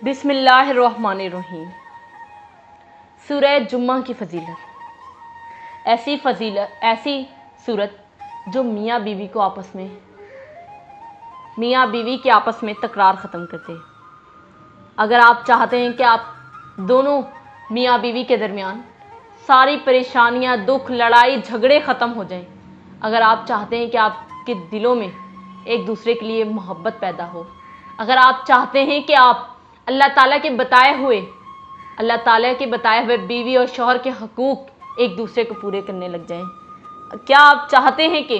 بسم اللہ الرحمن الرحیم۔ سورہ جمعہ کی فضیلت، ایسی صورت جو میاں بیوی کے آپس میں تکرار ختم کرتے ہیں۔ اگر آپ چاہتے ہیں کہ آپ دونوں میاں بیوی کے درمیان ساری پریشانیاں، دکھ، لڑائی جھگڑے ختم ہو جائیں، اگر آپ چاہتے ہیں کہ آپ کے دلوں میں ایک دوسرے کے لیے محبت پیدا ہو، اگر آپ چاہتے ہیں کہ آپ اللہ تعالیٰ کے بتائے ہوئے بیوی اور شوہر کے حقوق ایک دوسرے کو پورے کرنے لگ جائیں، کیا آپ چاہتے ہیں کہ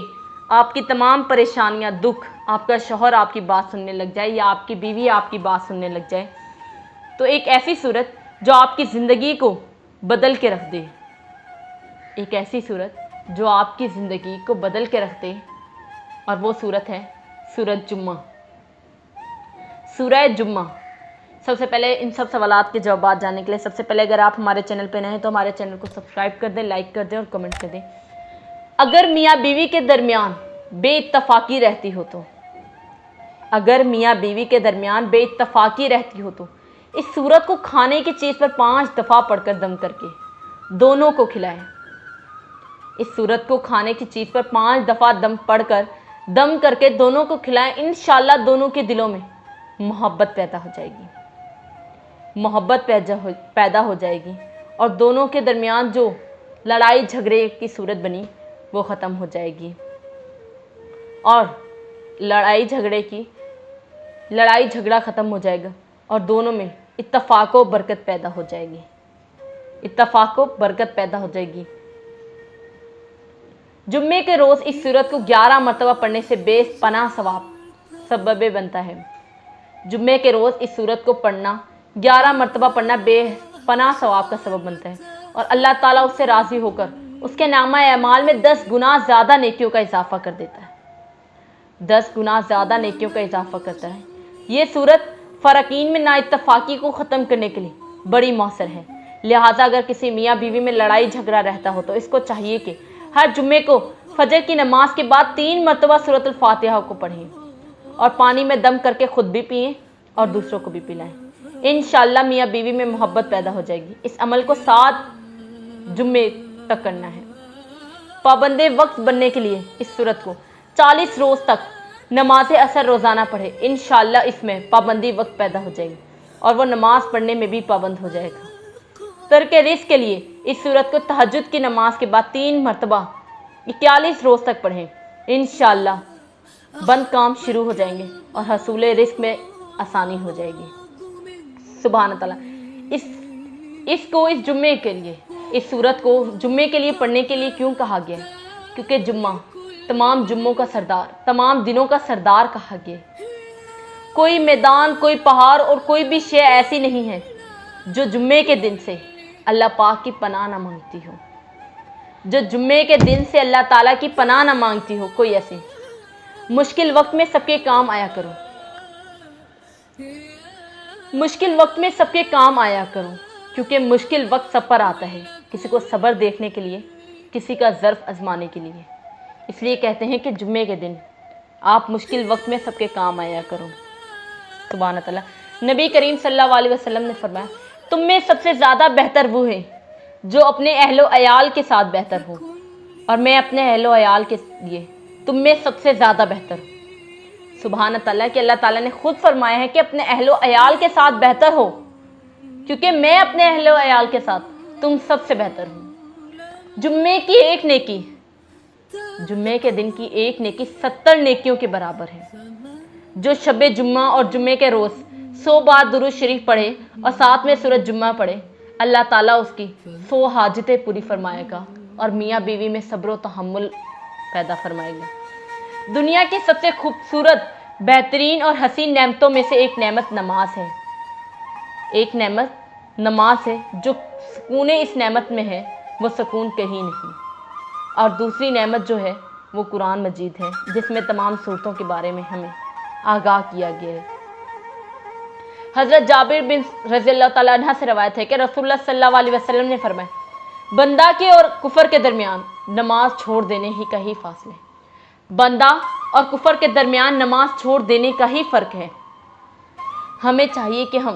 آپ کی تمام پریشانیاں، دکھ، آپ کا شوہر آپ کی بات سننے لگ جائے یا آپ کی بیوی آپ کی بات سننے لگ جائے، تو ایک ایسی صورت جو آپ کی زندگی کو بدل کے رکھ دے، ایک ایسی صورت جو آپ کی زندگی کو بدل کے رکھ دے، اور وہ صورت ہے سورۃ جمعہ۔ سورہ جمعہ۔ سب سے پہلے ان سب سوالات کے جوابات جاننے کے لیے سب سے پہلے اگر آپ ہمارے چینل پہ نئے ہیں تو ہمارے چینل کو سبسکرائب کر دیں، لائک کر دیں اور کمنٹ کر دیں۔ اگر میاں بیوی کے درمیان بے اتفاقی رہتی ہو تو اس سورت کو کھانے کی چیز پر 5 دفعہ پڑھ کر دم کر کے دونوں کو کھلائیں۔ اس سورت کو کھانے کی چیز پر 5 دفعہ دم کر کے دونوں کو کھلائیں، انشاءاللہ دونوں کے دلوں میں محبت پیدا ہو جائے گی، پیدا ہو جائے گی اور دونوں کے درمیان جو لڑائی جھگڑے کی صورت بنی وہ ختم ہو جائے گی، اور لڑائی جھگڑا ختم ہو جائے گا اور دونوں میں اتفاق و برکت پیدا ہو جائے گی۔ جمعے کے روز اس سورت کو 11 مرتبہ پڑھنے سے بے پناہ سبب بنتا ہے۔ جمعے کے روز اس سورت کو 11 مرتبہ پڑھنا بے پناہ ثواب کا سبب بنتا ہے، اور اللہ تعالیٰ اس سے راضی ہو کر اس کے نامہ اعمال میں 10 گنا زیادہ نیکیوں کا اضافہ کر دیتا ہے۔ 10 گنا زیادہ نیکیوں کا اضافہ کرتا ہے۔ یہ سورت فرقین میں نا اتفاقی کو ختم کرنے کے لیے بڑی مؤثر ہے، لہٰذا اگر کسی میاں بیوی میں لڑائی جھگڑا رہتا ہو تو اس کو چاہیے کہ ہر جمعے کو فجر کی نماز کے بعد 3 مرتبہ سورۃ الفاتحہ کو پڑھیں اور پانی میں دم کر کے خود بھی پئیں اور دوسروں کو بھی پلائیں۔ انشاءاللہ میاں بیوی میں محبت پیدا ہو جائے گی۔ اس عمل کو 7 جمعے تک کرنا ہے۔ پابند وقت بننے کے لیے اس سورت کو 40 روز تک نماز اثر روزانہ پڑھے، انشاءاللہ اس میں پابندی وقت پیدا ہو جائے گی اور وہ نماز پڑھنے میں بھی پابند ہو جائے گا۔ ترک رزق کے لیے اس سورت کو تہجد کی نماز کے بعد 3 مرتبہ 41 روز تک پڑھیں، انشاءاللہ بند کام شروع ہو جائیں گے اور حصول رزق میں آسانی ہو جائے گی۔ سبحان اللہ۔ اس سورت کو جمعے کے لیے پڑھنے کے لیے کیوں کہا گیا ہے؟ کیونکہ جمعہ تمام دنوں کا سردار کہا گیا ہے۔ کوئی میدان، کوئی پہاڑ اور کوئی بھی شے ایسی نہیں ہے جو جمعے کے دن سے اللہ پاک کی پناہ نہ مانگتی ہو، جو جمعے کے دن سے اللہ تعالیٰ کی پناہ نہ مانگتی ہو کوئی ایسی۔ مشکل وقت میں سب کے کام آیا کرو، کیونکہ مشکل وقت سب پر آتا ہے، کسی کو صبر دیکھنے کے لیے، کسی کا ظرف آزمانے کے لیے۔ اس لیے کہتے ہیں کہ جمعے کے دن آپ مشکل وقت میں سب کے کام آیا کرو۔ سبحان اللہ۔ نبی کریم صلی اللہ علیہ وسلم نے فرمایا، تم میں سب سے زیادہ بہتر وہ ہے جو اپنے اہل و عیال کے ساتھ بہتر ہو، اور میں اپنے اہل و عیال کے لیے تم میں سب سے زیادہ بہتر ہوں۔ سبحان اللہ کہ اللہ تعالیٰ نے خود فرمایا ہے کہ اپنے اہل و عیال کے ساتھ بہتر ہو، کیونکہ میں اپنے اہل و عیال کے ساتھ تم سب سے بہتر ہوں۔ جمعے کے دن کی ایک نیکی 70 نیکیوں کے برابر ہے۔ جو شب جمعہ اور جمعے کے روز 100 بار درود شریف پڑھے اور ساتھ میں سورۃ جمعہ پڑھے، اللہ تعالیٰ اس کی 100 حاجتیں پوری فرمائے گا اور میاں بیوی میں صبر و تحمل پیدا فرمائے گا۔ دنیا کی سب سے خوبصورت، بہترین اور حسین نعمتوں میں سے ایک نعمت نماز ہے۔ جو سکون اس نعمت میں ہے وہ سکون کہیں نہیں۔ اور دوسری نعمت جو ہے وہ قرآن مجید ہے، جس میں تمام صورتوں کے بارے میں ہمیں آگاہ کیا گیا ہے۔ حضرت جابر بن رضی اللہ تعالیٰ عنہ سے روایت ہے کہ رسول اللہ صلی اللہ علیہ وسلم نے فرمایا، بندہ کے اور کفر کے درمیان نماز چھوڑ دینے ہی کا ہی فاصلہ ہے۔ بندہ اور کفر کے درمیان نماز چھوڑ دینے کا ہی فرق ہے۔ ہمیں چاہیے کہ ہم